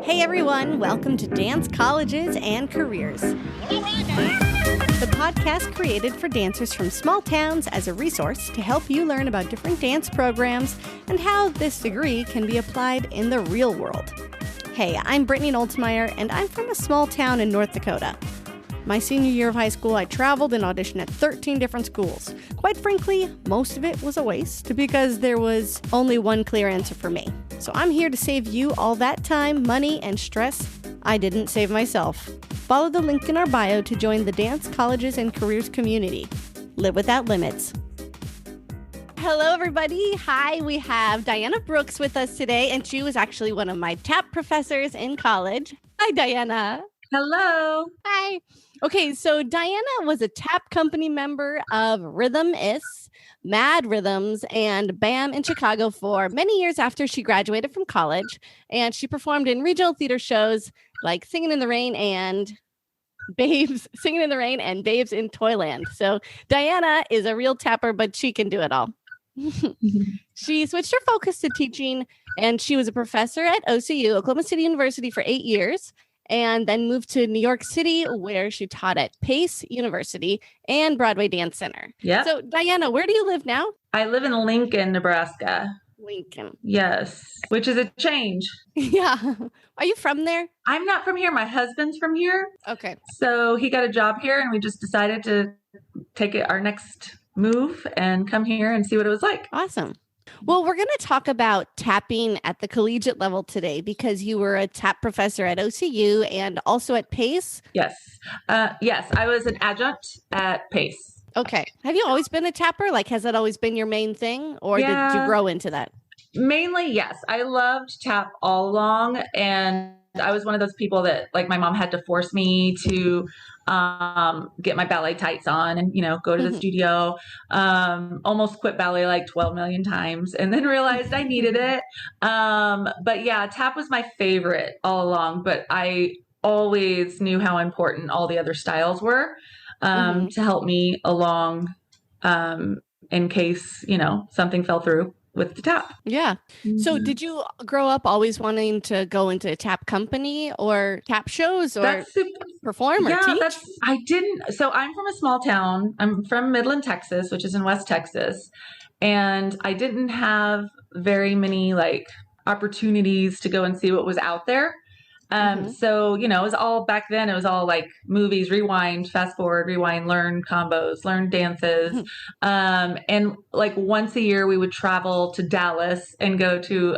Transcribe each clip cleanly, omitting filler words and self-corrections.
Hey everyone, welcome to Dance Colleges and Careers, the podcast created for dancers from small towns as a resource to help you learn about different dance programs and how this degree can be applied in the real world. Hey, I'm Brittany and I'm from a small town in North Dakota. My senior year of high school, I traveled and auditioned at 13 different schools. Quite frankly, most of it was a waste because there was only one clear answer for me. So I'm here to save you all that time, money, and stress I didn't save myself. Follow the link in our bio to join the Dance Colleges and Careers community. Live without limits. Hello, everybody. Hi, we have Diana Brooks with us today, and she was actually one of my tap professors in college. Hi, Diana. Hello. Hi. Okay, so Diana was a tap company member of Rhythm ISS, M.A.D.D Rhythms, and BAM in Chicago for many years after she graduated from college. And she performed in regional theater shows like Singin in the Rain and Babes in Toyland. So Diana is a real tapper, but she can do it all. She switched her focus to teaching, and she was a professor at OCU, Oklahoma City University, for 8 years. And then moved to New York City, where she taught at Pace University and Broadway Dance Center. Yeah. So, Diana, where do you live now? I live in Lincoln, Nebraska. Lincoln. Yes, which is a change. Yeah. Are you from there? I'm not from here. My husband's from here. Okay. So he got a job here, and we just decided to take our next move and come here and see what it was like. Awesome. Well, we're going to talk about tapping at the collegiate level today because you were a tap professor at OCU and also at Pace. Yes. Yes, I was an adjunct at Pace. Okay. Have you always been a tapper? Like, has that always been your main thing, or did you grow into that? Mainly, yes. I loved tap all along, and I was one of those people that, like, my mom had to force me to get my ballet tights on and, go to the studio. Almost quit ballet like 12 million times and then realized I needed it. But yeah, tap was my favorite all along, but I always knew how important all the other styles were to help me along in case, something fell through with the tap. Yeah. So did you grow up always wanting to go into a tap company or tap shows or perform or teach? I didn't. So I'm from a small town. I'm from Midland, Texas, which is in West Texas. And I didn't have very many opportunities to go and see what was out there. So, it was all back then, it was all like movies, rewind, fast forward, rewind, learn combos, learn dances. And like once a year we would travel to Dallas and go to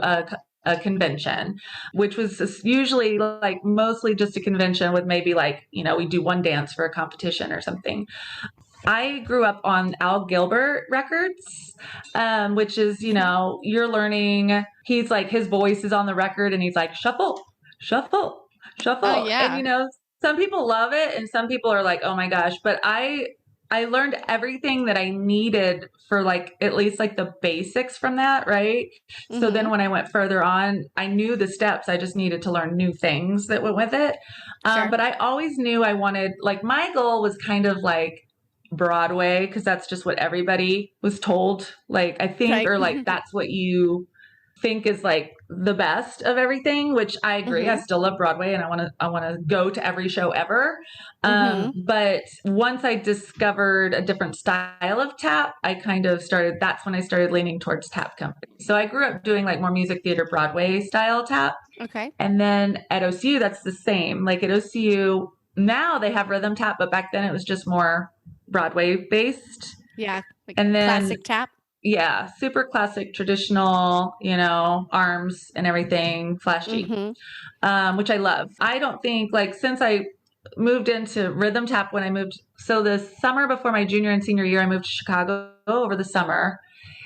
a convention, which was usually mostly just a convention with maybe we do one dance for a competition or something. I grew up on Al Gilbert records, which is, you're learning, he's his voice is on the record and he's like, shuffle. Shuffle. Oh, yeah. And, some people love it and some people are like, oh my gosh, but I learned everything that I needed for at least the basics from that. Right. So then when I went further on, I knew the steps. I just needed to learn new things that went with it. Sure. But I always knew I wanted, my goal was kind of Broadway, because that's just what everybody was told. I think, right. Or that's what you think is the best of everything, which I agree. I still love Broadway and I want to go to every show ever. But once I discovered a different style of tap, that's when I started leaning towards tap company. So I grew up doing more music theater, Broadway style tap. Okay. And then at OCU, that's the same. At OCU now they have rhythm tap, but back then it was just more Broadway based. Yeah. And then classic tap. Yeah, super classic, traditional, arms and everything, flashy, which I love. I don't think, since I moved into rhythm tap when I moved, so the summer before my junior and senior year, I moved to Chicago over the summer,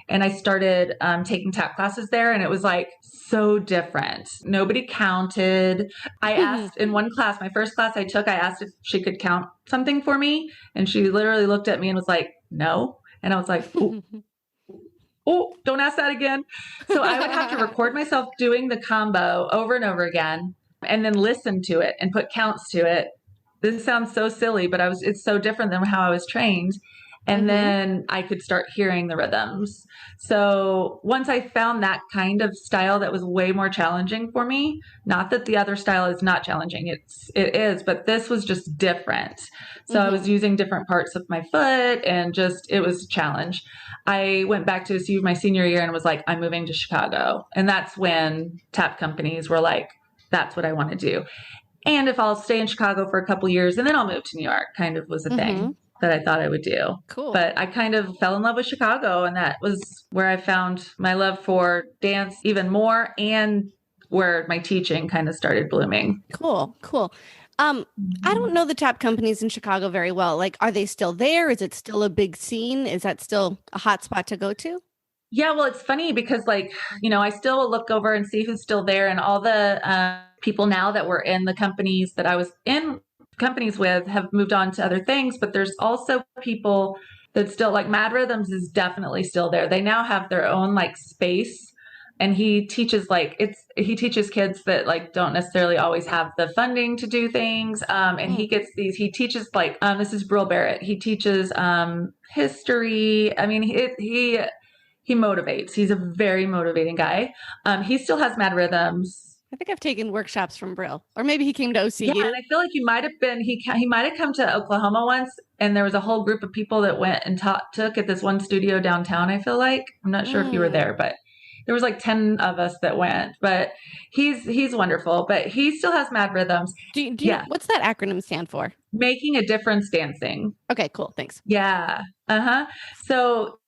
and I started taking tap classes there, and it was so different. Nobody counted. I asked in one class, my first class I took, I asked if she could count something for me, and she literally looked at me and was like, no. And I was like, ooh. Oh, don't ask that again. So I would have to record myself doing the combo over and over again and then listen to it and put counts to it. This sounds so silly, but it's so different than how I was trained. And Mm-hmm. then I could start hearing the rhythms. So once I found that kind of style that was way more challenging for me, not that the other style is not challenging, it is, but this was just different. So I Mm-hmm. was using different parts of my foot and just it was a challenge. I went back to SU my senior year and was like, I'm moving to Chicago. And that's when tap companies were like, that's what I want to do. And if I'll stay in Chicago for a couple years and then I'll move to New York, kind of was a Mm-hmm. thing that I thought I would do. Cool. But I kind of fell in love with Chicago, and that was where I found my love for dance even more and where my teaching kind of started blooming. Cool. Cool. I don't know the tap companies in Chicago very well. Like, are they still there? Is it still a big scene? Is that still a hot spot to go to? Yeah, well, it's funny because, like, I still will look over and see who's still there, and all the people now that were in the companies that I was in companies with have moved on to other things. But there's also people that still, like, Mad Rhythms is definitely still there. They now have their own like space, and he teaches kids that like don't necessarily always have the funding to do things. And Mm. he teaches like this is Brill Barrett. He teaches history. I mean, he motivates. He's a very motivating guy. He still has Mad Rhythms. I think I've taken workshops from Brill, or maybe he came to Yeah, OCU. and I feel like he might have come to Oklahoma once, and there was a whole group of people that went and took at this one studio downtown. I feel like I'm not sure if you were Mm. there, but there was like 10 of us that went. But he's wonderful. But he still has Mad Rhythms. Do you know Yeah, what's that acronym stand for? making a difference dancing. Okay, cool. Thanks. Yeah. Uh-huh. So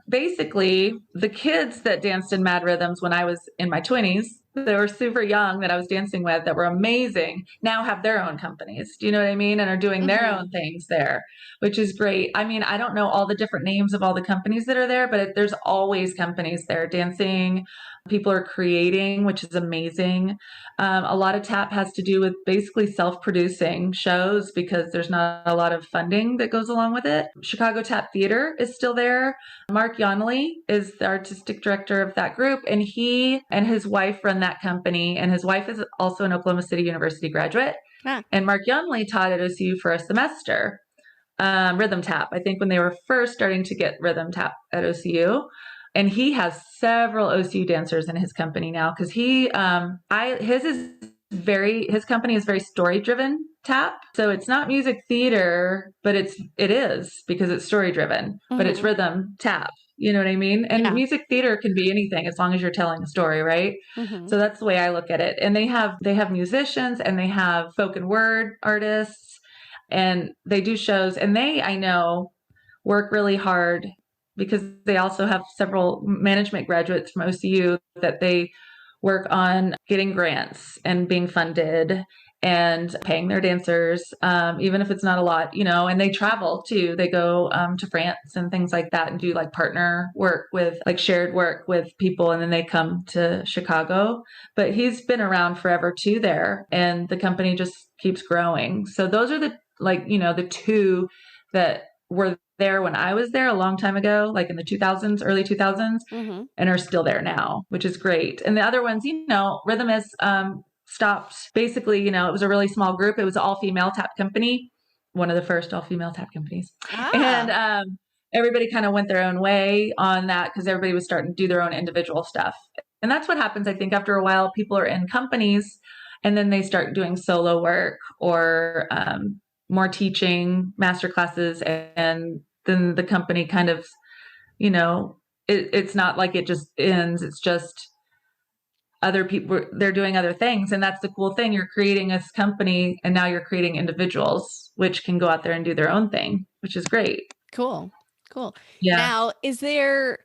basically the kids that danced in Mad Rhythms when I was in my 20s, they were super young that I was dancing with that were amazing, now have their own companies. Do you know what I mean? And are doing their Mm-hmm. own things there, which is great. I mean, I don't know all the different names of all the companies that are there, but there's always companies there dancing. People are creating, which is amazing. A lot of tap has to do with basically self-producing shows because there's not a lot of funding that goes along with it. Chicago Tap Theater is still there. Mark Yonley is the artistic director of that group, and he and his wife run that company. And his wife is also an Oklahoma City University graduate. Ah, And Mark Yonley taught at OCU for a semester, rhythm tap. I think when they were first starting to get rhythm tap at OCU. And he has several OCU dancers in his company now because his company is very story driven tap. So it's not music theater, but it is because it's story driven, but it's mm-hmm. rhythm tap. You know what I mean? And Yeah. music theater can be anything as long as you're telling a story, right? Mm-hmm. So that's the way I look at it. And they have musicians and they have spoken word artists and they do shows and I know work really hard because they also have several management graduates from OCU that they work on getting grants and being funded and paying their dancers, even if it's not a lot, and they travel too. They go to France and things like that and do like partner work with like shared work with people. And then they come to Chicago. But he's been around forever too there. And the company just keeps growing. So those are the two that were there when I was there a long time ago, like in the 2000s, early 2000s, Mm-hmm. and are still there now, which is great. And the other ones, Rhythm is stopped. Basically, it was a really small group. It was an all-female tap company, one of the first all-female tap companies. And Ah. everybody kind of went their own way on that because everybody was starting to do their own individual stuff. And that's what happens, I think, after a while, people are in companies and then they start doing solo work or more teaching master classes, and then the company kind of, it's not like it just ends. It's just other people, they're doing other things. And that's the cool thing. You're creating this company and now you're creating individuals, which can go out there and do their own thing, which is great. Cool. Cool. Yeah. Now, is there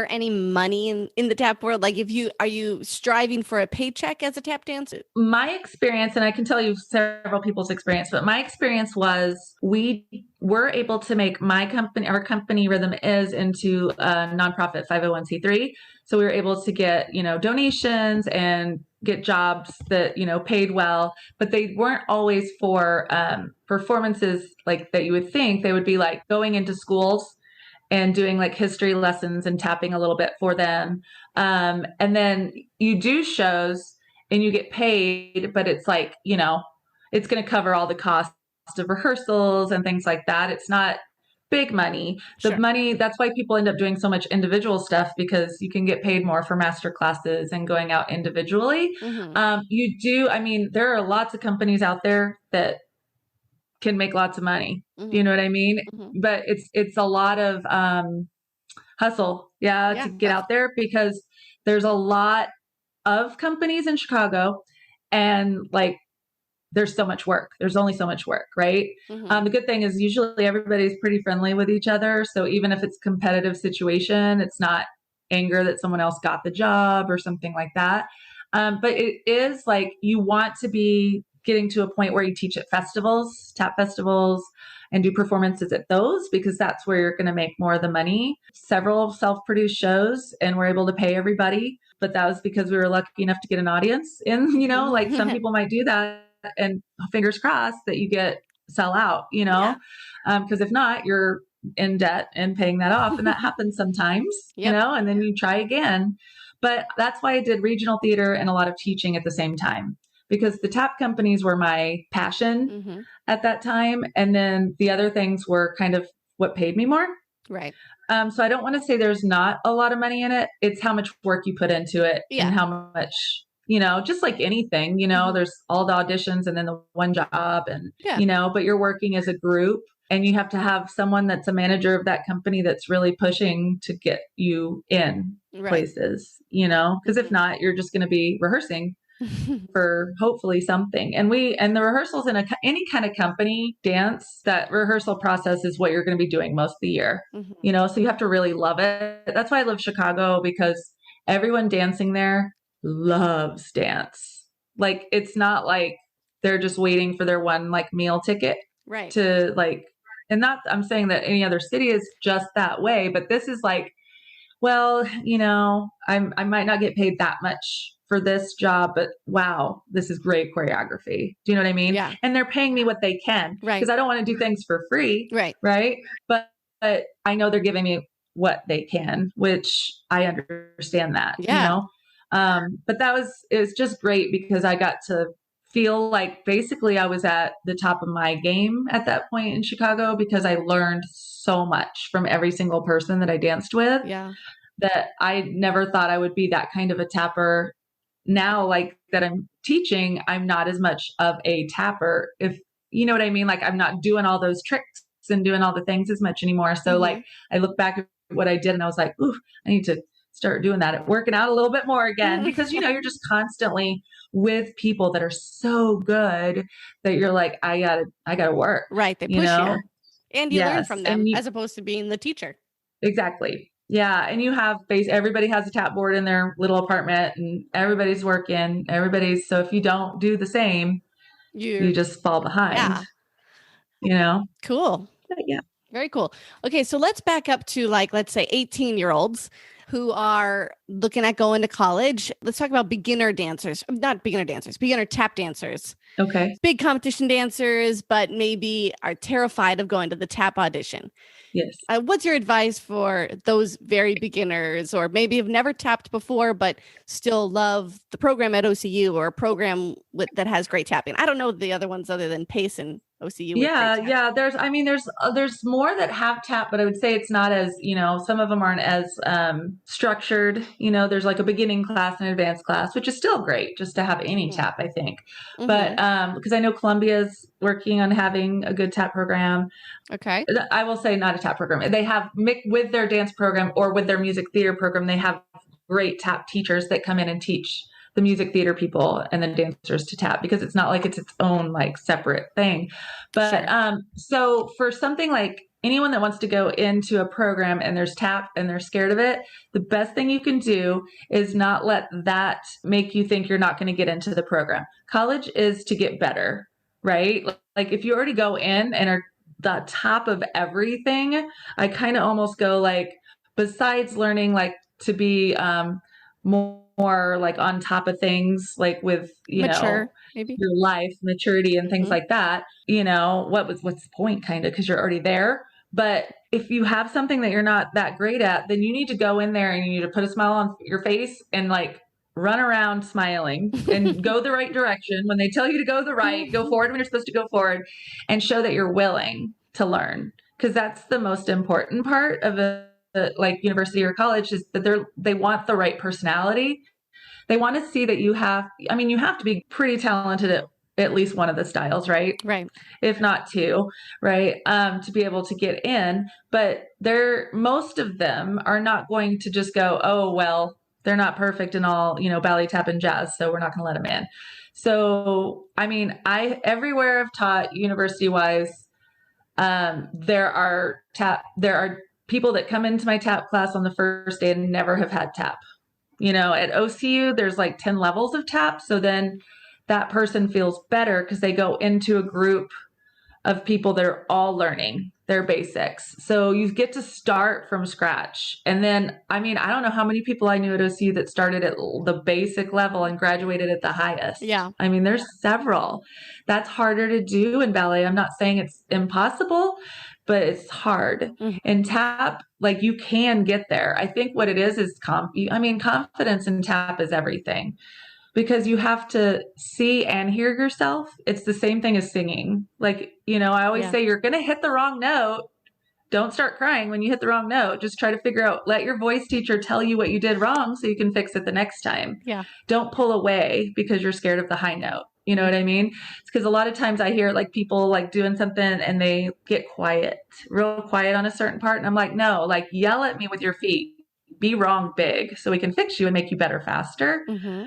any money in the tap world? Like, are you striving for a paycheck as a tap dancer? My experience, and I can tell you several people's experience, but my experience was we were able to make our company Rhythm is into a nonprofit 501c3. So we were able to get, donations and get jobs that, paid well, but they weren't always for performances like that you would think. They would be like going into schools and doing like history lessons and tapping a little bit for them. And then you do shows and you get paid, but it's like, it's going to cover all the costs of rehearsals and things like that. It's not big money. The Sure. money, that's why people end up doing so much individual stuff, because you can get paid more for master classes and going out individually. Mm-hmm. I mean, there are lots of companies out there that can make lots of money. Do you Mm-hmm. know what I mean? Mm-hmm. But it's a lot of hustle, to Yeah, get out there, because there's a lot of companies in Chicago, and like there's so much work. There's only so much work, right? mm-hmm. The good thing is usually everybody's pretty friendly with each other. So even if it's a competitive situation, it's not anger that someone else got the job or something like that. But it is like you want to be getting to a point where you teach at festivals, tap festivals, and do performances at those, because that's where you're going to make more of the money. Several self-produced shows, and we're able to pay everybody. But that was because we were lucky enough to get an audience in, like some people might do that, and fingers crossed that you sell out, Yeah. because if not, you're in debt and paying that off. And that happens sometimes, Yep. and then you try again. But that's why I did regional theater and a lot of teaching at the same time, because the tap companies were my passion Mm-hmm. at that time. And then the other things were kind of what paid me more. Right. So I don't want to say there's not a lot of money in it. It's how much work you put into it, Yeah. and how much, just like anything, Mm-hmm. there's all the auditions and then the one job, and, Yeah. but you're working as a group, and you have to have someone that's a manager of that company that's really pushing to get you in Right. places, because if not, you're just going to be rehearsing for hopefully something. And the rehearsals in any kind of company dance, that rehearsal process is what you're going to be doing most of the year, Mm-hmm. so you have to really love it. That's why I love Chicago, because everyone dancing there loves dance. Like, it's not like they're just waiting for their one like meal ticket Right. to like, and not, I'm saying that any other city is just that way, but this is like, well, I might not get paid that much for this job, but wow, this is great choreography. Do you know what I mean? Yeah. And they're paying me what they can, Right. because I don't want to do things for free. Right. Right. But I know they're giving me what they can, which I understand that, Yeah. But it was just great, because I got to feel like basically I was at the top of my game at that point in Chicago, because I learned so much from every single person that I danced with. Yeah. That I never thought I would be that kind of a tapper. Now, like that I'm teaching, I'm not as much of a tapper, if you know what I mean. Like, I'm not doing all those tricks and doing all the things as much anymore. So like, I look back at what I did and I was like, ooh, I need to start doing that, working out a little bit more again, because you're just constantly with people that are so good that you're like, I gotta work. Right. They push you. And you learn Yes. from them, as opposed to being the teacher. Exactly. Yeah. And you have everybody has a tap board in their little apartment, and everybody's working, so if you don't do the same, you just fall behind, Cool. But yeah. Very cool. Okay. So let's back up to let's say 18-year-olds who are looking at going to college. Let's talk about beginner tap dancers. Okay. Big competition dancers, but maybe are terrified of going to the tap audition. Yes. What's your advice for those very beginners, or maybe have never tapped before, but still love the program at OCU, or a program that has great tapping? I don't know the other ones other than Pace and OCU. Yeah. There's more that have tap, but I would say it's not as, some of them aren't as structured. There's like a beginning class and advanced class, which is still great just to have any tap, I think. But because I know Columbia's working on having a good tap program. Okay. I will say not a tap program. They have with their dance program or with their music theater program, they have great tap teachers that come in and teach the music theater people and the dancers to tap, because it's not like it's its own like separate thing. But so for something like anyone that wants to go into a program and there's tap and they're scared of it, the best thing you can do is not let that make you think you're not going to get into the program. College is to get better, right? Like if you already go in and are the top of everything, I kind of almost go like, besides learning like to be more like on top of things, like with mature, maybe your life maturity and things like that, what's the point, kind of, because you're already there. But if you have something that you're not that great at, then you need to go in there and you need to put a smile on your face and like run around smiling and go the right direction. When they tell you to go go forward when you're supposed to go forward, and show that you're willing to learn. because that's the most important part of a like university or college, is that they want the right personality. They want to see that you have, I mean, you have to be pretty talented at least one of the styles, right? Right. If not two, right? To be able to get in. But most of them are not going to just go, oh, well, they're not perfect in all, ballet, tap, and jazz, so we're not going to let them in. So, I mean, everywhere I've taught university wise, there are people that come into my tap class on the first day and never have had tap. At OCU, there's like 10 levels of tap. So then that person feels better because they go into a group of people that are all learning their basics. So you get to start from scratch. And then, I mean, I don't know how many people I knew at OCU that started at the basic level and graduated at the highest. Yeah. I mean, there's several. That's harder to do in ballet. I'm not saying it's impossible, but it's hard. Mm-hmm. In tap, like, you can get there. I think what it is confidence in tap is everything, because you have to see and hear yourself. It's the same thing as singing. Like, I always say, you're going to hit the wrong note. Don't start crying when you hit the wrong note. Just try to figure out, let your voice teacher tell you what you did wrong so you can fix it the next time. Yeah. Don't pull away because you're scared of the high note. You know what I mean? It's because a lot of times I hear like people like doing something and they get real quiet on a certain part. And I'm like, no, like, yell at me with your feet. Be wrong big so we can fix you and make you better faster. Mm-hmm.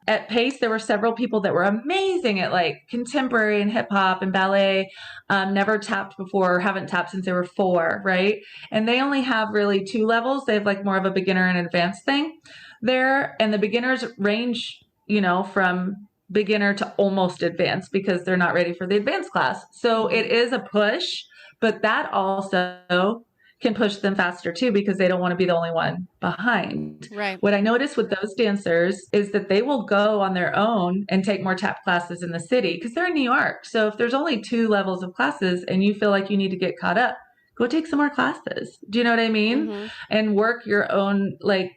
At Pace, there were several people that were amazing at like contemporary and hip hop and ballet, never tapped before, haven't tapped since they were 4, right? And they only have really 2 levels. They have like more of a beginner and advanced thing there. And the beginners range, from beginner to almost advanced because they're not ready for the advanced class. So it is a push, but that also can push them faster too, because they don't want to be the only one behind. Right. What I noticed with those dancers is that they will go on their own and take more tap classes in the city because they're in New York. So if there's only 2 levels of classes and you feel like you need to get caught up, go take some more classes. Do you know what I mean? Mm-hmm. And work your own, like,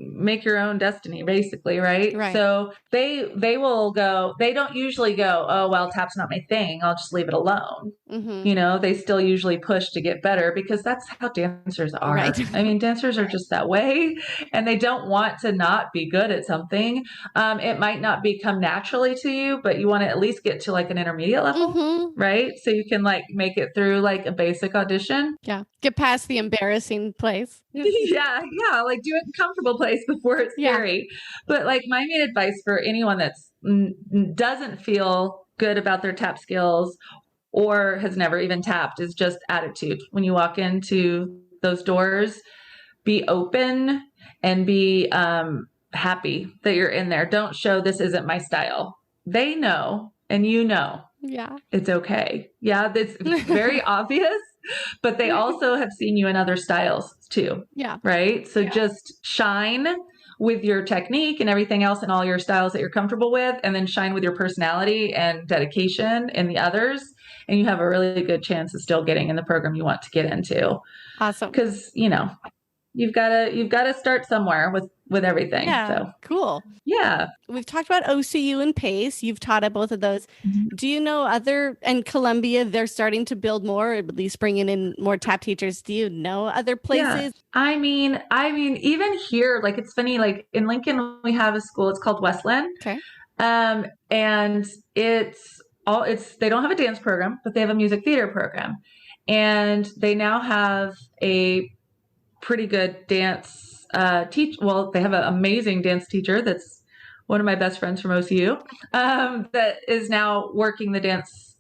make your own destiny, basically, right? Right. So they will go, they don't usually go, oh, well, tap's not my thing, I'll just leave it alone. Mm-hmm. They still usually push to get better because that's how dancers are. Right. I mean, dancers are just that way, and they don't want to not be good at something. It might not become naturally to you, but you want to at least get to like an intermediate level, Mm-hmm. right? So you can like make it through like a basic audition. Yeah. Get past the embarrassing place. Yeah. Like, do it in a comfortable place before it's scary. But like, my main advice for anyone that's doesn't feel good about their tap skills or has never even tapped is just attitude. When you walk into those doors, be open and be happy that you're in there. Don't show this isn't my style. They know, and Yeah. it's okay. Yeah, it's very obvious, but they also have seen you in other styles too. Yeah. Right? So just shine with your technique and everything else and all your styles that you're comfortable with, and then shine with your personality and dedication in the others. And you have a really good chance of still getting in the program you want to get into. Awesome. Because, you've got to start somewhere with everything. Yeah. So Cool. yeah. We've talked about OCU and Pace. You've taught at both of those. Mm-hmm. Do you know and Columbia, they're starting to build more, at least bringing in more tap teachers. Do you know other places? Yeah. I mean, even here, like, it's funny, like in Lincoln, we have a school, it's called Westland. Okay. And they don't have a dance program, but they have a music theater program. And they now have a pretty good dance they have an amazing dance teacher that's one of my best friends from OCU, that is now working the dance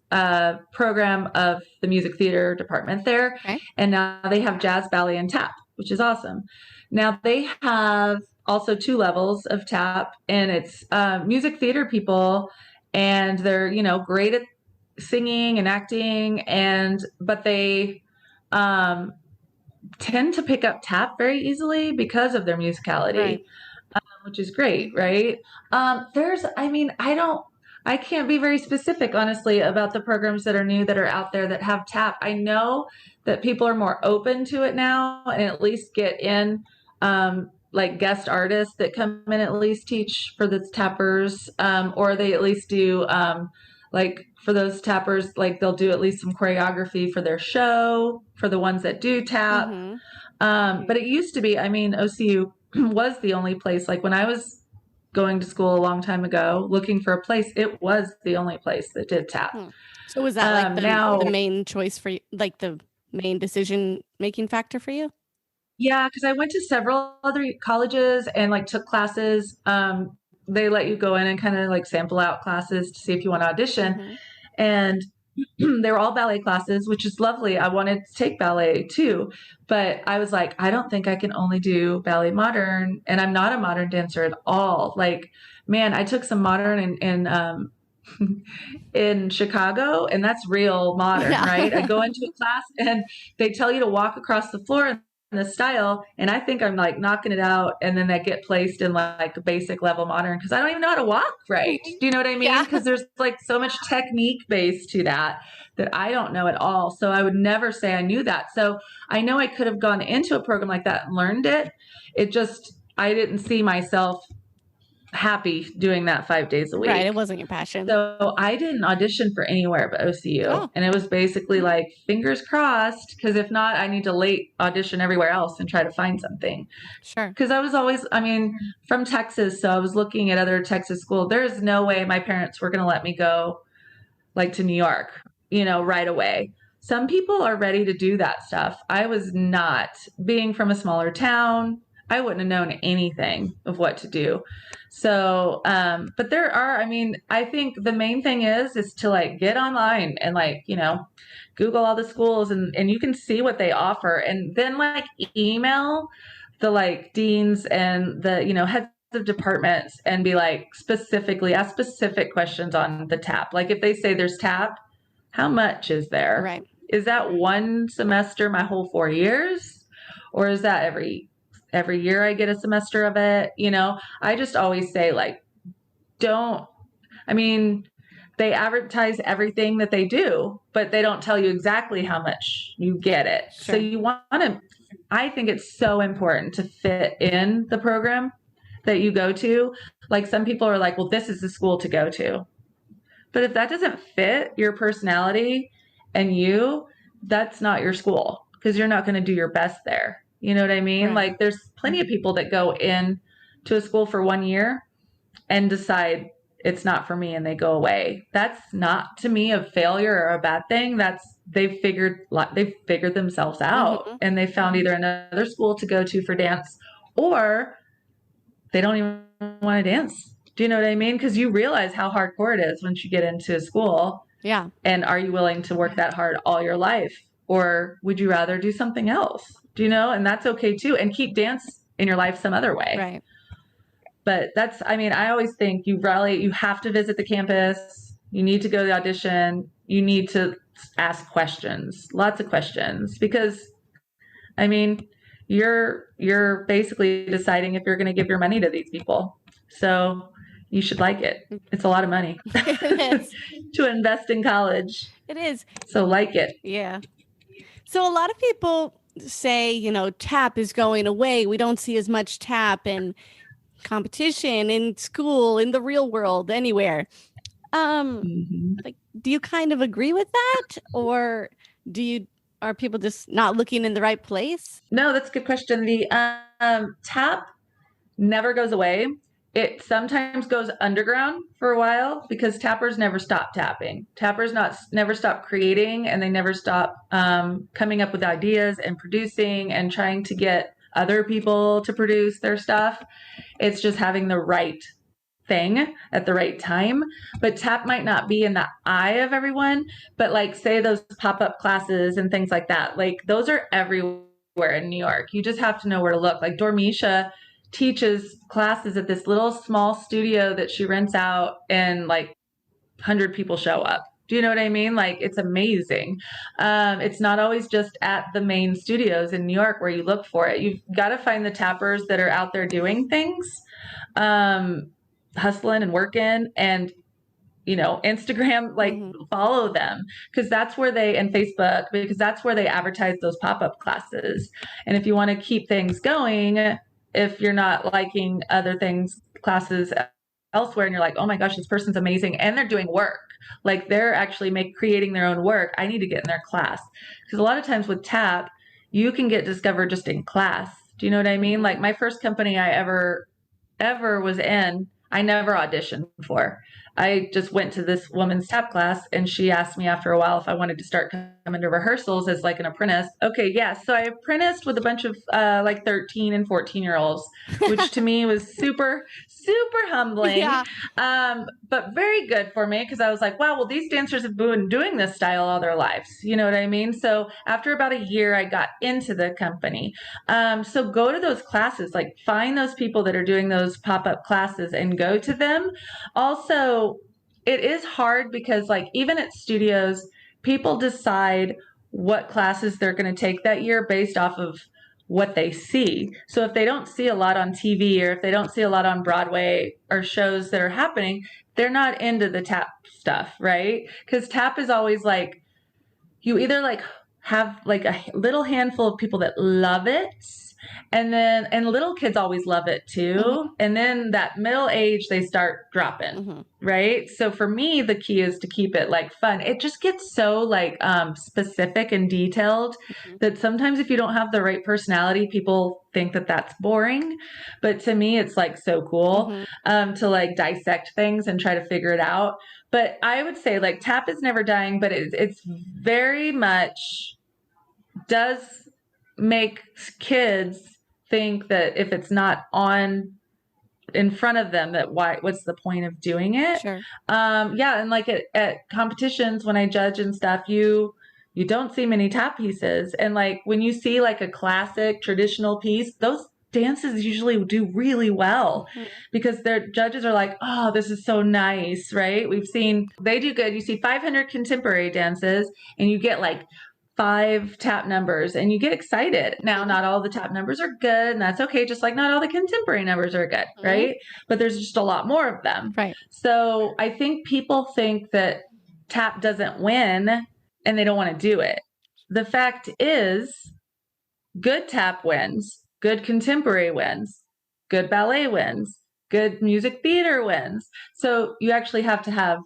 program of the music theater department there. Okay. And now they have jazz, ballet, and tap, which is awesome. Now they have also 2 levels of tap, and it's music theater people, and they're, great at singing and acting, but they tend to pick up tap very easily because of their musicality, Right. Which is great, right? I can't be very specific, honestly, about the programs that are new that are out there that have tap. I know that people are more open to it now and at least get in, like guest artists that come in at least teach for the tappers, or they at least do Like for those tappers, like they'll do at least some choreography for their show, for the ones that do tap. Mm-hmm. But it used to be, I mean, OCU was the only place, like when I was going to school a long time ago, looking for a place, it was the only place that did tap. So was that like Now, the main choice for you, like the main decision making factor for you? yeah, because I went to several other colleges and like took classes. They let you go in and kind of like sample out classes to see if you want to audition. Mm-hmm. And they were all ballet classes, which is lovely. I wanted to take ballet too, but I was like, I don't think I can only do ballet modern, and I'm not a modern dancer at all. Like, man, I took some modern in Chicago, and that's real modern, Yeah. right? I go into a class and they tell you to walk across the floor in this style, and I think I'm like knocking it out, and then I get placed in like a basic level modern because I don't even know how to walk right. Do you know what I mean? Yeah. Because there's like so much technique base to that I don't know at all. So I would never say I knew that. So I know I could have gone into a program like that and learned it. It just, I didn't see myself happy doing that 5 days a week. Right. It wasn't your passion. So I didn't audition for anywhere but OCU. Oh. And it was basically like fingers crossed, because if not, I need to late audition everywhere else and try to find something. Sure. Because I was always, I mean, from Texas. So I was looking at other Texas schools. There's no way my parents were going to let me go like to New York, right away. Some people are ready to do that stuff. I was not. Being from a smaller town, I wouldn't have known anything of what to do. So, but there are, I mean, I think the main thing is to like get online and like, Google all the schools and you can see what they offer, and then like email the like deans and the, heads of departments and be like ask specific questions on the tap. Like if they say there's tap, how much is there? Right. Is that one semester my whole 4 years? Or is that every year I get a semester of it? I just always say like, they advertise everything that they do, but they don't tell you exactly how much you get it. Sure. So you want to, I think it's so important to fit in the program that you go to. Like some people are like, well, this is the school to go to. But if that doesn't fit your personality and that's not your school, because you're not going to do your best there. You know what I mean? Right. Like there's plenty of people that go in to a school for 1 year and decide it's not for me and they go away. That's not to me a failure or a bad thing. They've figured themselves out, Mm-hmm. and they found either another school to go to for dance, or they don't even want to dance. Do you know what I mean? Because you realize how hardcore it is once you get into school. Yeah. And are you willing to work that hard all your life? Or would you rather do something else? Do you know? And that's okay too. And keep dance in your life some other way. Right. But I always think you have to visit the campus. You need to go to the audition. You need to ask questions, lots of questions, because you're basically deciding if you're going to give your money to these people. So you should like it. It's a lot of money to invest in college. It is. So like it. Yeah. So a lot of people say, tap is going away. We don't see as much tap in competition, in school, in the real world, anywhere. Like, do you kind of agree with that? Or are people just not looking in the right place? No, that's a good question. The tap never goes away. It sometimes goes underground for a while because tappers never stop tapping. Tappers never stop creating, and they never stop coming up with ideas and producing and trying to get other people to produce their stuff. It's just having the right thing at the right time. But tap might not be in the eye of everyone, but like say those pop-up classes and things like that, like those are everywhere in New York. You just have to know where to look. Like Dormisha teaches classes at this little small studio that she rents out, and like 100 people show up. Do you know what I mean? Like, it's amazing. It's not always just at the main studios in New York where you look for it. You've got to find the tappers that are out there doing things, hustling and working, and Instagram, like follow them, because that's where and Facebook, because that's where they advertise those pop-up classes. And if you want to keep things going, if you're not liking other things, classes elsewhere and you're like, oh my gosh, this person's amazing. And they're doing work. Like they're actually creating their own work. I need to get in their class. Because a lot of times with tap, you can get discovered just in class. Do you know what I mean? Like my first company I ever was in, I never auditioned for. I just went to this woman's tap class and she asked me after a while if I wanted to start coming to rehearsals as like an apprentice. Okay, yes. So I apprenticed with a bunch of like 13 and 14-year-olds, which to me was super, super humbling. Yeah. But very good for me because I was like, wow, well, these dancers have been doing this style all their lives. You know what I mean? So after about a year, I got into the company. So go to those classes, like find those people that are doing those pop-up classes and go to them. Also, it is hard because like even at studios, people decide what classes they're going to take that year based off of what they see. So if they don't see a lot on TV or if they don't see a lot on Broadway or shows that are happening, they're not into the tap stuff, right? Because tap is always like, you either like have like a little handful of people that love it, and little kids always love it too. And then that middle age, they start dropping, right? So for me, the key is to keep it like fun. It just gets so like specific and detailed that sometimes if you don't have the right personality, people think that that's boring. But to me, it's like so cool to like dissect things and try to figure it out. But I would say like tap is never dying, but it's very much does make kids think that if it's not on in front of them, that what's the point of doing it? Sure. Yeah. And like at competitions, when I judge and stuff, you don't see many tap pieces. And like when you see like a classic traditional piece, those dances usually do really well because their judges are like, oh, this is so nice, right? They do good. You see 500 contemporary dances and you get like 5 tap numbers and you get excited. Now, not all the tap numbers are good and that's okay. Just like not all the contemporary numbers are good, right? But there's just a lot more of them. Right. So I think people think that tap doesn't win and they don't want to do it. The fact is good tap wins, good contemporary wins, good ballet wins, good music theater wins. So you actually have to have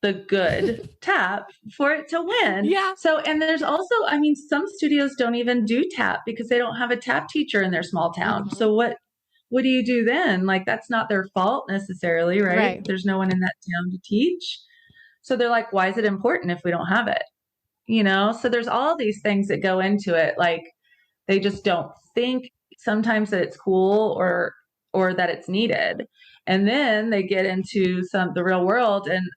the good tap for it to win. Yeah. So, and there's also, I mean, some studios don't even do tap because they don't have a tap teacher in their small town. So what do you do then? Like, that's not their fault necessarily, right? There's no one in that town to teach. So they're like, why is it important if we don't have it? You know? So there's all these things that go into it. Like, they just don't think sometimes that it's cool or that it's needed. And then they get into the real world. And,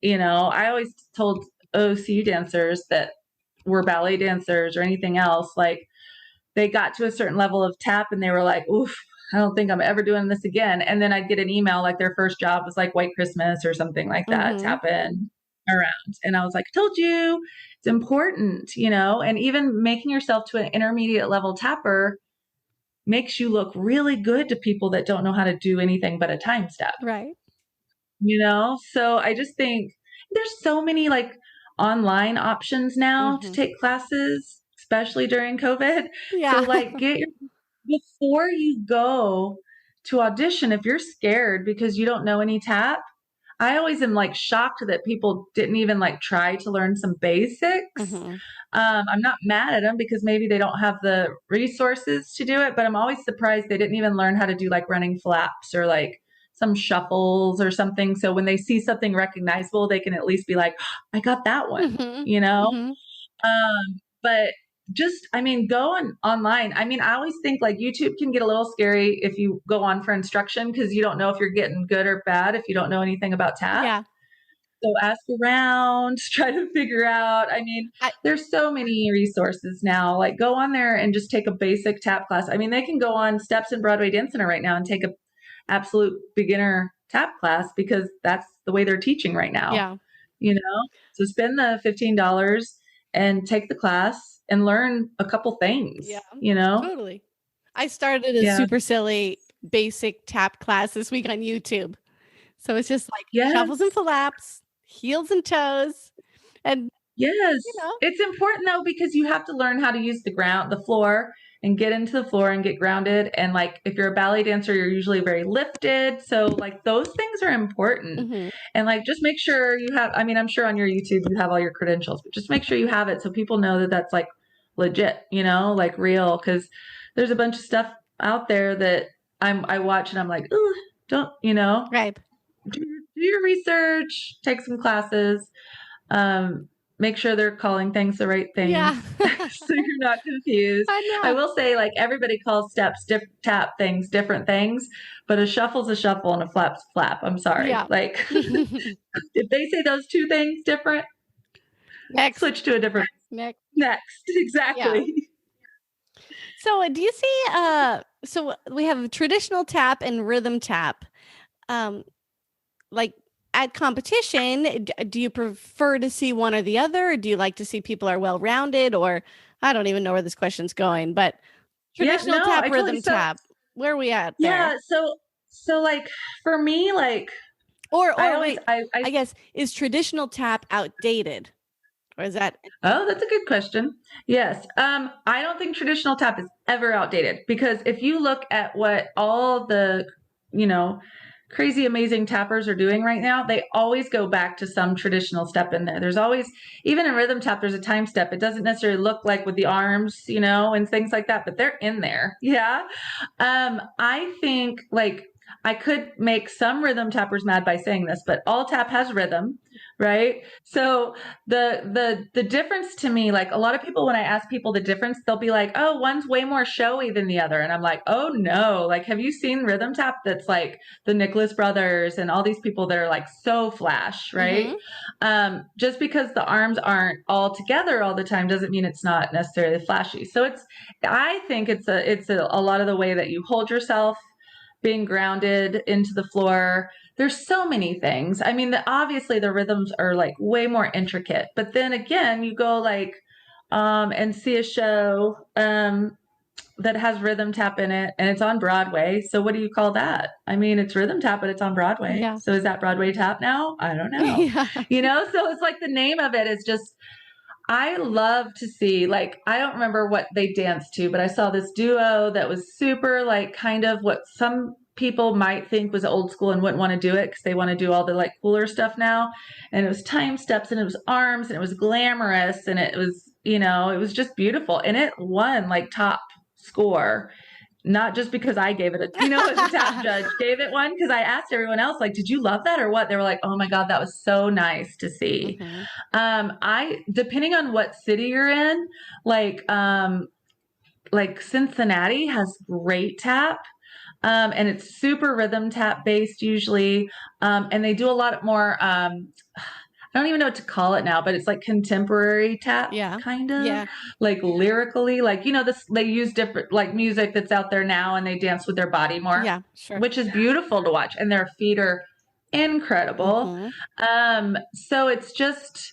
you know, I always told OCU dancers that were ballet dancers or anything else, like they got to a certain level of tap and they were like, oof, I don't think I'm ever doing this again. And then I'd get an email like their first job was like White Christmas or something like that, tapping around. And I was like, I told you it's important, you know, and even making yourself to an intermediate level tapper makes you look really good to people that don't know how to do anything but a time step. Right. You know, so I just think there's so many like online options now to take classes, especially during COVID. Yeah. So like before you go to audition, if you're scared because you don't know any tap, I always am like shocked that people didn't even like try to learn some basics. I'm not mad at them because maybe they don't have the resources to do it, but I'm always surprised they didn't even learn how to do like running flaps or like some shuffles or something. So when they see something recognizable, they can at least be like, oh, I got that one, you know? But just, I mean, go online. I mean, I always think like YouTube can get a little scary if you go on for instruction because you don't know if you're getting good or bad if you don't know anything about tap. Yeah. So ask around, try to figure out. I mean, there's so many resources now. Like go on there and just take a basic tap class. I mean, they can go on Steps in Broadway Dance Center right now and take a absolute beginner tap class because that's the way they're teaching right now. Yeah. You know, so spend the $15 and take the class and learn a couple things. Yeah. You know, totally. I started a super silly basic tap class this week on YouTube. So it's just like shuffles and flaps, heels and toes. And yes, you know. It's important though, because you have to learn how to use the floor and get into the floor and get grounded. And like, if you're a ballet dancer, you're usually very lifted. So like those things are important. Mm-hmm. And like, just make sure you have, I mean, I'm sure on your YouTube, you have all your credentials, but just make sure you have it so people know that that's like legit, you know, like real. Cause there's a bunch of stuff out there that I watch and I'm like, ooh, don't, you know, Right. do your research, take some classes, make sure they're calling things the right things. Yeah. So you're not confused. I know. I will say, like, everybody calls steps, tap things, different things, but a shuffle's a shuffle and a flap's a flap. I'm sorry. Yeah. Like, if they say those two things different, Next. switch to a different. Next. Exactly. So do you see, so we have traditional tap and rhythm tap. Like at competition, do you prefer to see one or the other? Or do you like to see people are well-rounded? Or I don't even know where this question's going, but traditional tap, rhythm tap, where are we at there? Yeah. So like for me, like, I guess, is traditional tap outdated? Or is that? Oh, that's a good question. Yes. I don't think traditional tap is ever outdated, because if you look at what all the, you know, crazy amazing tappers are doing right now, they always go back to some traditional step in there. There's always, even in rhythm tap, there's a time step. It doesn't necessarily look like with the arms, you know, and things like that, but they're in there. Yeah. I think like I could make some rhythm tappers mad by saying this, but all tap has rhythm, right? So the difference to me, like a lot of people, when I ask people the difference, they'll be like, oh, one's way more showy than the other. And I'm like, oh no, like, have you seen rhythm tap that's like the Nicholas brothers and all these people that are like so flash, right? Mm-hmm. Just because the arms aren't all together all the time doesn't mean it's not necessarily flashy. So I think it's a lot of the way that you hold yourself, being grounded into the floor. There's so many things. I mean, obviously the rhythms are like way more intricate, but then again, you go like, and see a show, that has rhythm tap in it and it's on Broadway. So what do you call that? I mean, it's rhythm tap, but it's on Broadway. Yeah. So is that Broadway tap now? I don't know. Yeah. You know, so it's like the name of it is just, I love to see, like, I don't remember what they danced to, but I saw this duo that was super like kind of what some people might think was old school and wouldn't want to do it because they want to do all the like cooler stuff now. And it was time steps and it was arms and it was glamorous and it was, you know, it was just beautiful. And it won like top score. Not just because I gave it a, you know, as a tap judge gave it one, because I asked everyone else, like, did you love that or what? They were like, oh my God, that was so nice to see. Mm-hmm. Depending on what city you're in, like Cincinnati has great tap. And it's super rhythm tap based usually. And they do a lot more, I don't even know what to call it now, but it's like contemporary tap, kind of, like lyrically, like, you know, they use different like music that's out there now and they dance with their body more, which is beautiful to watch. And their feet are incredible. Mm-hmm. So it's just,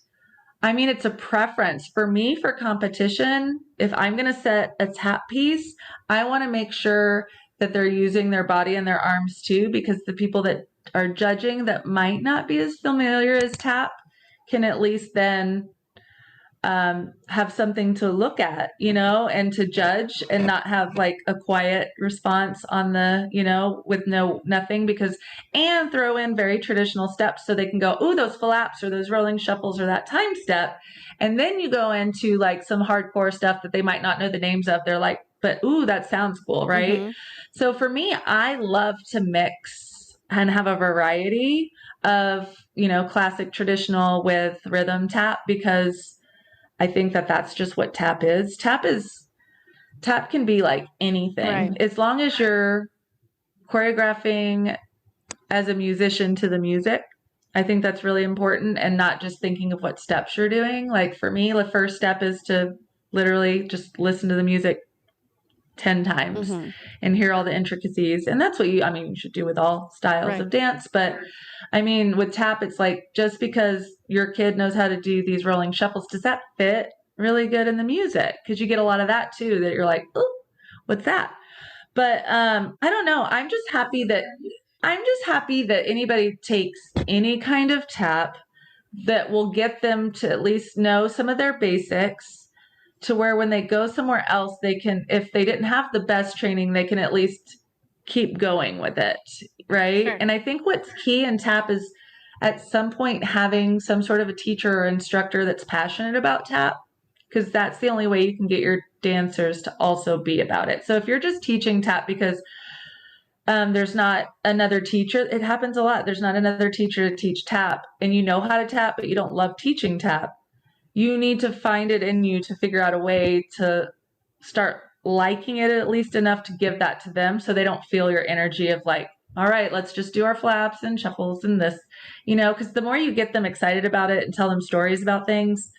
I mean, it's a preference for me for competition. If I'm going to set a tap piece, I want to make sure that they're using their body and their arms too, because the people that are judging that might not be as familiar as tap can at least then have something to look at, you know, and to judge and not have like a quiet response on the, you know, with nothing, and throw in very traditional steps so they can go, ooh, those flaps or those rolling shuffles or that time step. And then you go into like some hardcore stuff that they might not know the names of. They're like, but ooh, that sounds cool, right? Mm-hmm. So for me, I love to mix and have a variety of, you know, classic traditional with rhythm tap, because I think that that's just what tap is. Tap can be like anything, right, as long as you're choreographing as a musician to the music. I think that's really important, and not just thinking of what steps you're doing. Like for me, the first step is to literally just listen to the music 10 times and hear all the intricacies. And that's what you should do with all styles of dance. But I mean, with tap, it's like, just because your kid knows how to do these rolling shuffles, does that fit really good in the music? Because you get a lot of that too, that you're like, oh, what's that? But I don't know. I'm just happy that anybody takes any kind of tap that will get them to at least know some of their basics, to where when they go somewhere else, they can, if they didn't have the best training, they can at least keep going with it. Right. Sure. And I think what's key in tap is at some point having some sort of a teacher or instructor that's passionate about tap, because that's the only way you can get your dancers to also be about it. So if you're just teaching tap because there's not another teacher, it happens a lot. There's not another teacher to teach tap, and you know how to tap, but you don't love teaching tap. You need to find it in you to figure out a way to start liking it at least enough to give that to them so they don't feel your energy of like, all right, let's just do our flaps and shuffles and this, because the more you get them excited about it and tell them stories about things,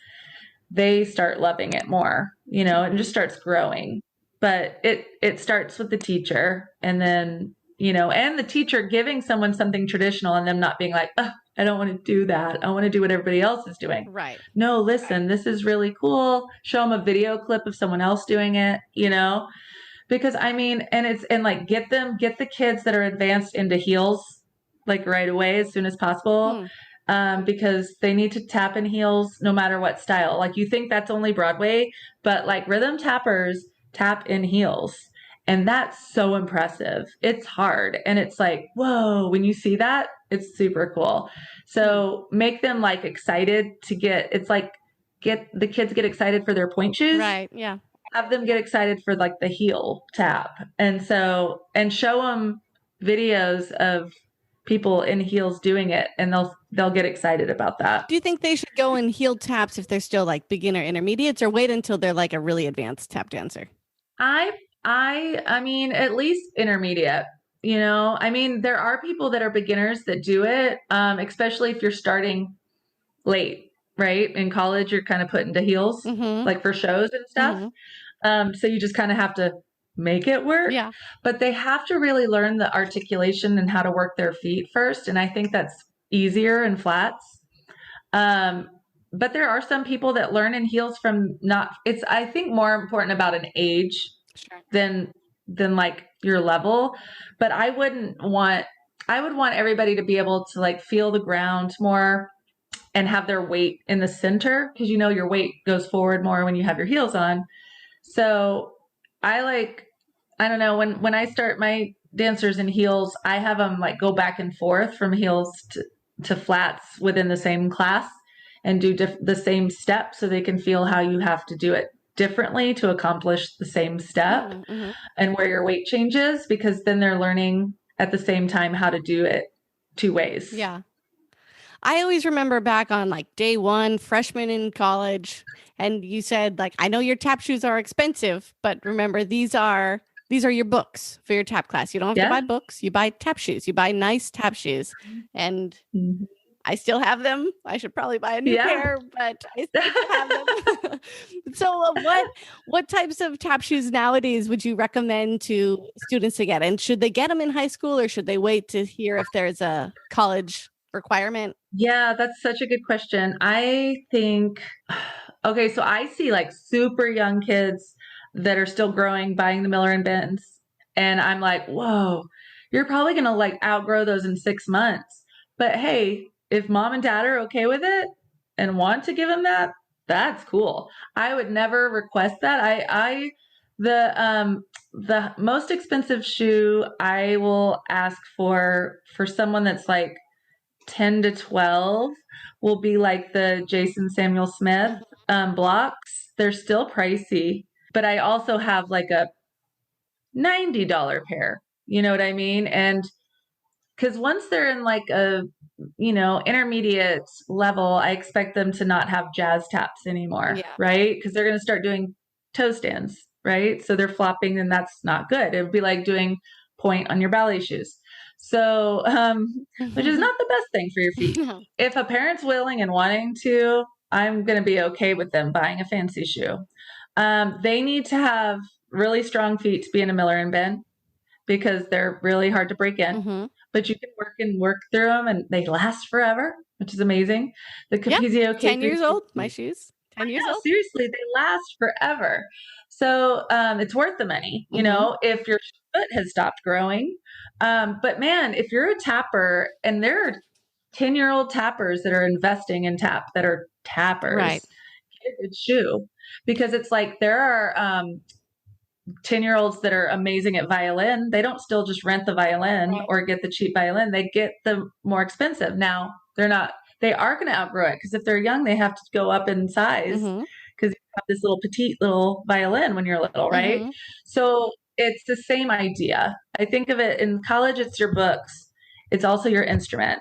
they start loving it more, and it just starts growing. But it starts with the teacher, and then, and the teacher giving someone something traditional and them not being like, oh, I don't want to do that. I want to do what everybody else is doing. Right. No, listen, this is really cool. Show them a video clip of someone else doing it, because and like get the kids that are advanced into heels like right away as soon as possible. Because they need to tap in heels no matter what style. Like you think that's only Broadway, but like rhythm tappers tap in heels. And that's so impressive. It's hard. And it's like, whoa, when you see that, it's super cool. So make them like excited to get the kids get excited for their point shoes. Right. Yeah. Have them get excited for like the heel tap. And show them videos of people in heels doing it, and they'll get excited about that. Do you think they should go in heel taps if they're still like beginner intermediates, or wait until they're like a really advanced tap dancer? I mean, at least intermediate, there are people that are beginners that do it, especially if you're starting late, right? In college, you're kind of put into heels, like for shows and stuff. So you just kind of have to make it work. Yeah. But they have to really learn the articulation and how to work their feet first. And I think that's easier in flats. But there are some people that learn in heels it's, I think, more important about an age than like your level. But I would want everybody to be able to like feel the ground more and have their weight in the center, because your weight goes forward more when you have your heels on. So I don't know, when I start my dancers in heels, I have them like go back and forth from heels to flats within the same class and do the same step, so they can feel how you have to do it differently to accomplish the same step and where your weight changes, because then they're learning at the same time how to do it two ways. Yeah. I always remember back on like day one, freshman in college, and you said like, I know your tap shoes are expensive, but remember these are your books for your tap class. You don't have to buy books. You buy tap shoes. You buy nice tap shoes. And I still have them. I should probably buy a new pair, but I still have them. So what types of tap shoes nowadays would you recommend to students to get? And should they get them in high school, or should they wait to hear if there's a college requirement? Yeah, that's such a good question. I think, okay, so I see like super young kids that are still growing buying the Miller and Benz. And I'm like, whoa, you're probably going to like outgrow those in 6 months. But hey, if mom and dad are okay with it and want to give them that, that's cool. I would never request that. The most expensive shoe I will ask for someone that's like 10 to 12 will be like the Jason Samuel Smith blocks. They're still pricey, but I also have like a $90 pair. You know what I mean? And because once they're in like a, intermediate level, I expect them to not have jazz taps anymore, right? Because they're going to start doing toe stands, right? So they're flopping, and that's not good. It would be like doing point on your ballet shoes. So, which is not the best thing for your feet. No. If a parent's willing and wanting to, I'm going to be okay with them buying a fancy shoe. They need to have really strong feet to be in a Miller and Ben, because they're really hard to break in. But you can work through them, and they last forever, which is amazing. The Capizio 10 years old, my shoes. 10 years old. Seriously, they last forever. So it's worth the money, if your foot has stopped growing. But man, if you're a tapper, and there are 10-year-old tappers that are investing in tap that are tappers, right? a good shoe, because it's like there are 10-year-olds that are amazing at violin. They don't still just rent the violin Right. or get the cheap violin. They get the more expensive. Now, they are going to outgrow it, because if they're young, they have to go up in size, Mm-hmm. because you have this little petite little violin when you're little, right? Mm-hmm. So it's the same idea. I think of it in college, it's your books, it's also your instrument.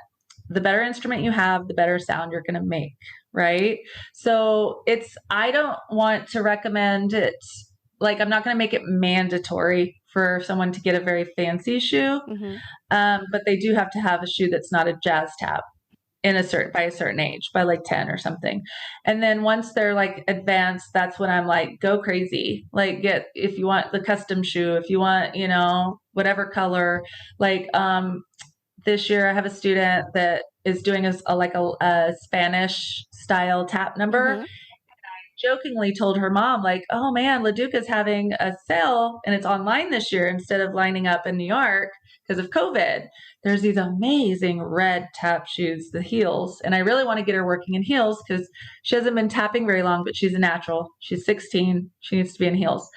The better instrument you have, the better sound you're going to make, right? So I don't want to recommend it. Like, I'm not going to make it mandatory for someone to get a very fancy shoe, Mm-hmm. but they do have to have a shoe that's not a jazz tap by a certain age, by like 10 or something. And then once they're like advanced, that's when I'm like, go crazy. Like, if you want the custom shoe, if you want, whatever color. Like, this year I have a student that is doing a Spanish style tap number. Mm-hmm. Jokingly told her mom, like, oh man, LaDuca's having a sale and it's online this year instead of lining up in New York because of COVID. There's these amazing red tap shoes, the heels. And I really want to get her working in heels because she hasn't been tapping very long, but she's a natural. She's 16. She needs to be in heels.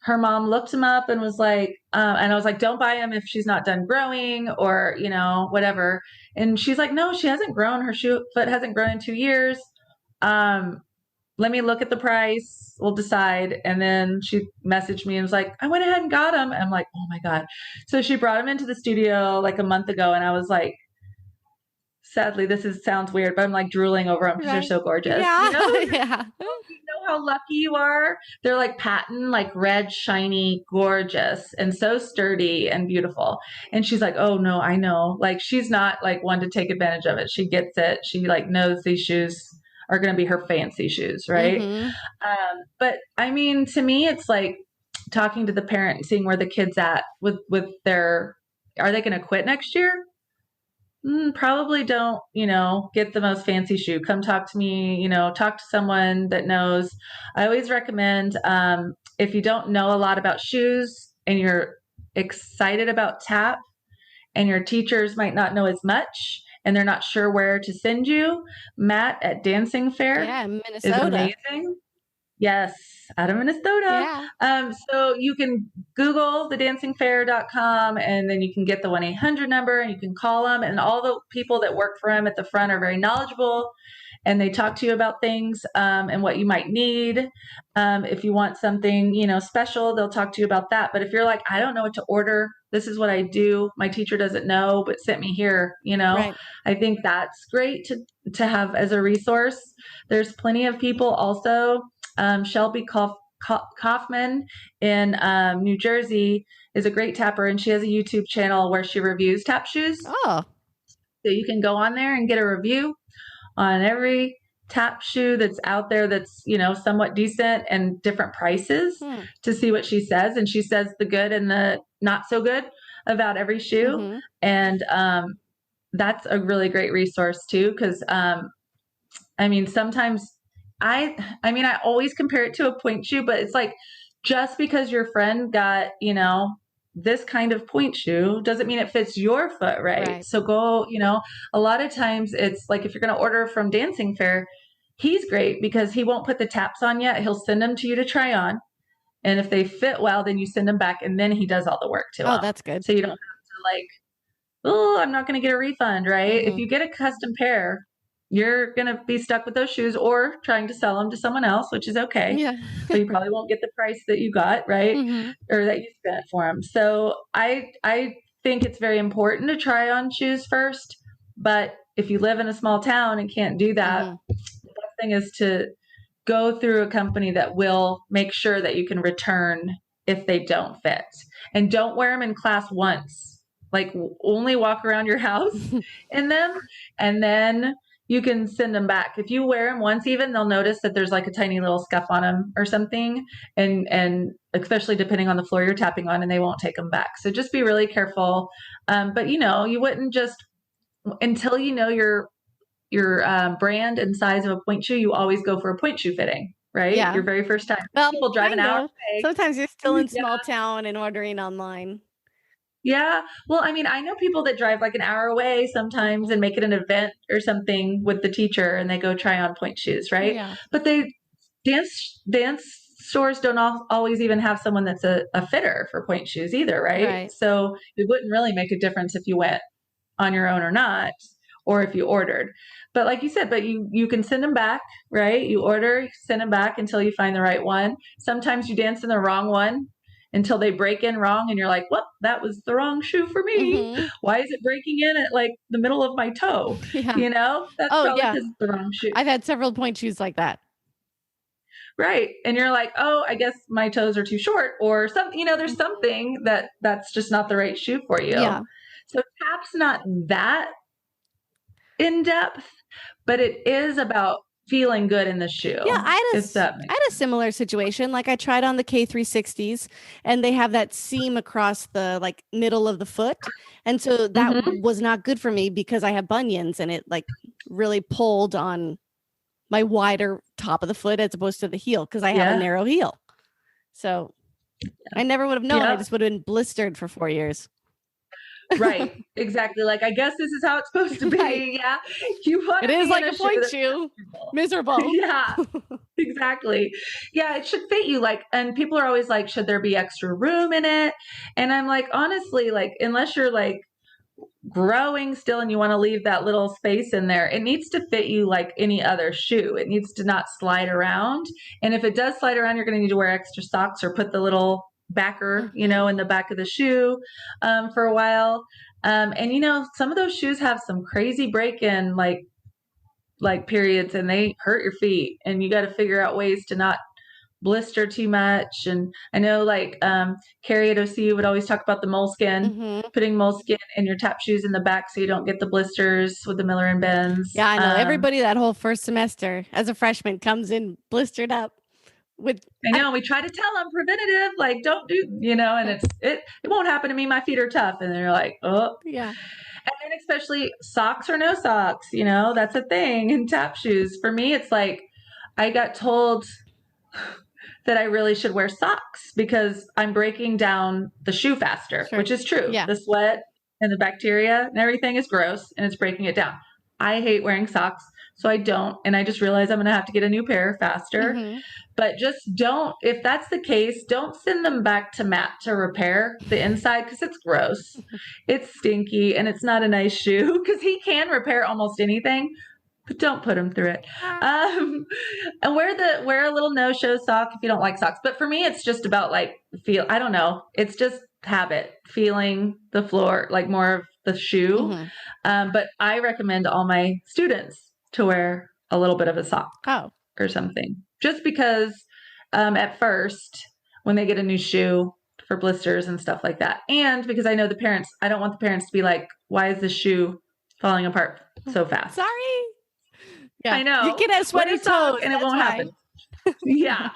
Her mom looked them up and was like, and I was like, don't buy them if she's not done growing or, whatever. And she's like, no, she hasn't grown. Her foot hasn't grown in 2 years. Let me look at the price. We'll decide. And then she messaged me and was like, I went ahead and got them. And I'm like, oh my God. So she brought them into the studio like a month ago. And I was like, sadly, sounds weird, but I'm like drooling over them because they're Right. so gorgeous. Yeah. Yeah. You know how lucky you are? They're like patent, like red, shiny, gorgeous, and so sturdy and beautiful. And she's like, oh no, I know. Like, she's not like one to take advantage of it. She gets it. She like knows these shoes are going to be her fancy shoes, right? Mm-hmm. But I mean, to me, it's like talking to the parent and seeing where the kid's at with are they going to quit next year? Probably don't, get the most fancy shoe. Come talk to me, talk to someone that knows. I always recommend, if you don't know a lot about shoes and you're excited about tap and your teachers might not know as much and they're not sure where to send you, Matt at Dancing Fair is Minnesota. amazing. Yes, out of Minnesota. Yeah. So you can Google thedancingfair.com and then you can get the 1-800 number and you can call them, and all the people that work for them at the front are very knowledgeable and they talk to you about things and what you might need. If you want something, special, they'll talk to you about that. But if you're like, I don't know what to order, this is what I do, my teacher doesn't know, but sent me here, Right. I think that's great to have as a resource. There's plenty of people also. Shelby Kaufman in New Jersey is a great tapper, and she has a YouTube channel where she reviews tap shoes. Oh. So you can go on there and get a review on every tap shoe that's out there that's, somewhat decent and different prices to see what she says. And she says the good and the not so good about every shoe. Mm-hmm. And that's a really great resource too, because sometimes I always compare it to a point shoe, but it's like, just because your friend got, this kind of point shoe doesn't mean it fits your foot right. So go, a lot of times it's like, if you're going to order from Dancing Fair, he's great because he won't put the taps on yet. He'll send them to you to try on. And if they fit well, then you send them back and then he does all the work to them. Oh, that's good. So you don't have to like, oh, I'm not going to get a refund, right? Mm-hmm. If you get a custom pair, you're going to be stuck with those shoes or trying to sell them to someone else, which is okay. Yeah. So you probably won't get the price that you got, right? Mm-hmm. Or that you spent for them. So I think it's very important to try on shoes first. But if you live in a small town and can't do that, the best thing is to go through a company that will make sure that you can return if they don't fit. And don't wear them in class once. Like, only walk around your house in them, and then you can send them back. If you wear them once, even, they'll notice that there's like a tiny little scuff on them or something, and especially depending on the floor you're tapping on, and they won't take them back. So just be really careful. But you wouldn't just, until you know your brand and size of a point shoe, you always go for a point shoe fitting, right? Yeah. Your very first time. Well, people drive an hour away. Sometimes you're still in small town and ordering online. Yeah. Well, I know people that drive like an hour away sometimes and make it an event or something with the teacher, and they go try on point shoes, right? Yeah. But they dance stores don't always even have someone that's a fitter for point shoes either, right? Right. So it wouldn't really make a difference if you went on your own or not, or if you ordered. But like you said, but you can send them back, right? You order, you send them back until you find the right one. Sometimes you dance in the wrong one until they break in wrong and you're like, well, that was the wrong shoe for me. Mm-hmm. Why is it breaking in at like the middle of my toe? Yeah. That's Oh, probably yeah. because it's the wrong shoe. I've had several point shoes like that. Right. And you're like, oh, I guess my toes are too short or something, there's something that's just not the right shoe for you. Yeah. So tap's not that in depth, but it is about feeling good in the shoe. Yeah, I if that had makes a similar situation. Like I tried on the K360s and they have that seam across the like middle of the foot. And so that Mhm. was not good for me because I have bunions and it like really pulled on my wider top of the foot as opposed to the heel because I have a Yeah. narrow heel. So I never would have known. I Yep. just would have been blistered for 4 years. Right. Exactly. Like, I guess this is how it's supposed to be. Right. Yeah. You want It to is be like in a shoe point that's shoe. comfortable. Miserable. Yeah. Exactly. Yeah, it should fit you. Like, and people are always like, should there be extra room in it? And I'm like, honestly, like, unless you're like growing still and you want to leave that little space in there, it needs to fit you like any other shoe. It needs to not slide around. And if it does slide around, you're going to need to wear extra socks or put the little backer, Mhm. in the back of the shoe for a while. And some of those shoes have some crazy break-in like periods, and they hurt your feet, and you got to figure out ways to not blister too much. And I know like Carrie at OCU would always talk about the moleskin, Mhm. putting moleskin in your tap shoes in the back so you don't get the blisters with the Miller and Benz. Yeah, I know. Everybody that whole first semester as a freshman comes in blistered up with I know we try to tell them preventative, like don't do, and it won't happen to me. My feet are tough, and they're like, oh. yeah. And then especially socks or no socks, that's a thing in tap shoes. For me, it's like I got told that I really should wear socks because I'm breaking down the shoe faster, Sure. which is true. Yeah. The sweat and the bacteria and everything is gross and it's breaking it down. I hate wearing socks, so I don't. And I just realized I'm going to have to get a new pair faster. Mhm. But just don't, if that's the case, don't send them back to Matt to repair the inside because it's gross. It's stinky and it's not a nice shoe because he can repair almost anything, but don't put him through it. And wear a little no-show sock if you don't like socks. But for me, it's just about like I don't know. It's just habit, feeling the floor, like more of the shoe. Mhm. But I recommend all my students to wear a little bit of a sock Oh. or something. Just because at first, when they get a new shoe for blisters and stuff like that, and because I know the parents, I don't want the parents to be like, why is this shoe falling apart so fast? Sorry. Yeah. I know. You can have sweaty Wear a sock toes and it that's won't why. happen. Yeah.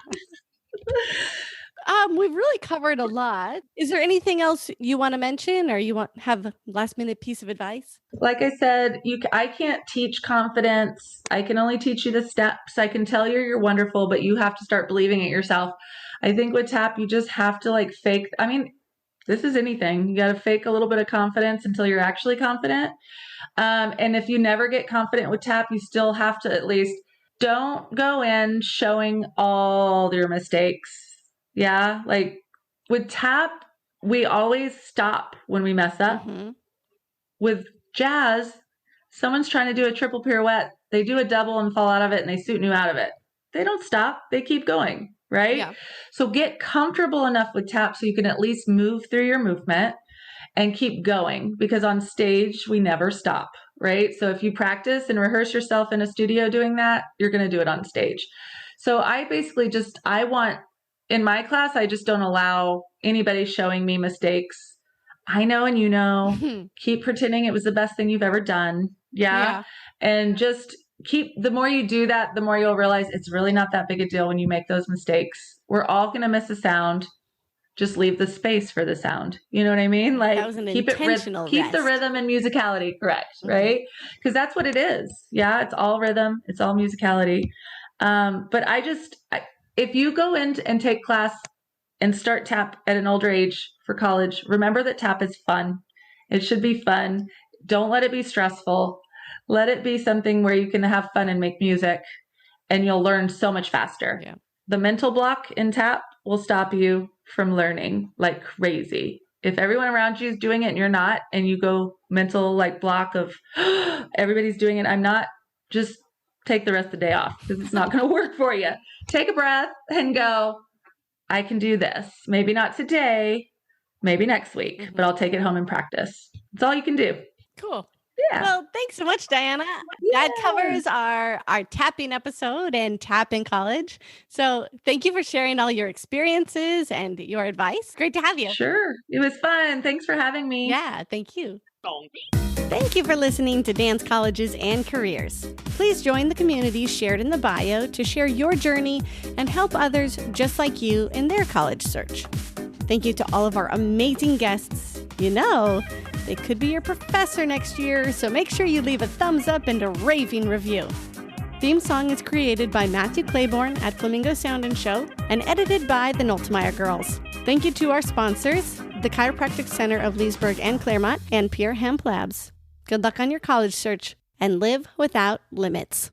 We've really covered a lot. Is there anything else you want to mention or you have a last minute piece of advice? Like I said, I can't teach confidence. I can only teach you the steps. I can tell you're wonderful, but you have to start believing it yourself. I think with tap, you just have to like fake. I mean, this is anything. You got to fake a little bit of confidence until you're actually confident. And if you never get confident with tap, you still have to at least don't go in showing all your mistakes. Yeah. Like with tap, we always stop when we mess up. Mm-hmm. With jazz, someone's trying to do a triple pirouette. They do a double and fall out of it and they suit new out of it. They don't stop. They keep going. Right. Yeah. So get comfortable enough with tap so you can at least move through your movement and keep going, because on stage, we never stop. Right. So if you practice and rehearse yourself in a studio doing that, you're going to do it on stage. So I basically in my class, I just don't allow anybody showing me mistakes. I know, and keep pretending it was the best thing you've ever done. Yeah. And just the more you do that, the more you'll realize it's really not that big a deal when you make those mistakes. We're all going to miss a sound. Just leave the space for the sound. You know what I mean? Like that was an keep intentional keep the rhythm and musicality correct, right? Because that's what it is. Yeah, it's all rhythm, it's all musicality. But if you go in and take class and start tap at an older age for college, remember that tap is fun. It should be fun. Don't let it be stressful. Let it be something where you can have fun and make music. and you'll learn so much faster. Yeah. The mental block in tap will stop you from learning like crazy. If everyone around you is doing it and you're not, and you go mental like block of everybody's doing it, I'm not, just take the rest of the day off because it's not going to work for you. Take a breath and go, I can do this. Maybe not today, maybe next week, but I'll take it home and practice. That's all you can do. Cool. Yeah. Well, thanks so much, Diana. That covers our tapping episode and tap in college. So thank you for sharing all your experiences and your advice. Great to have you. Sure. It was fun. Thanks for having me. Yeah, thank you. Thank you for listening to Dance Colleges and Careers. Please join the communities shared in the bio to share your journey and help others just like you in their college search. Thank you to all of our amazing guests. You know, they could be your professor next year, so make sure you leave a thumbs up and a raving review. Theme song is created by Matthew Claiborne at Flamingo Sound and Show and edited by the Noltemeyer Girls. Thank you to our sponsors, the Chiropractic Center of Leesburg and Claremont and Pure Hemp Labs. Good luck on your college search and live without limits.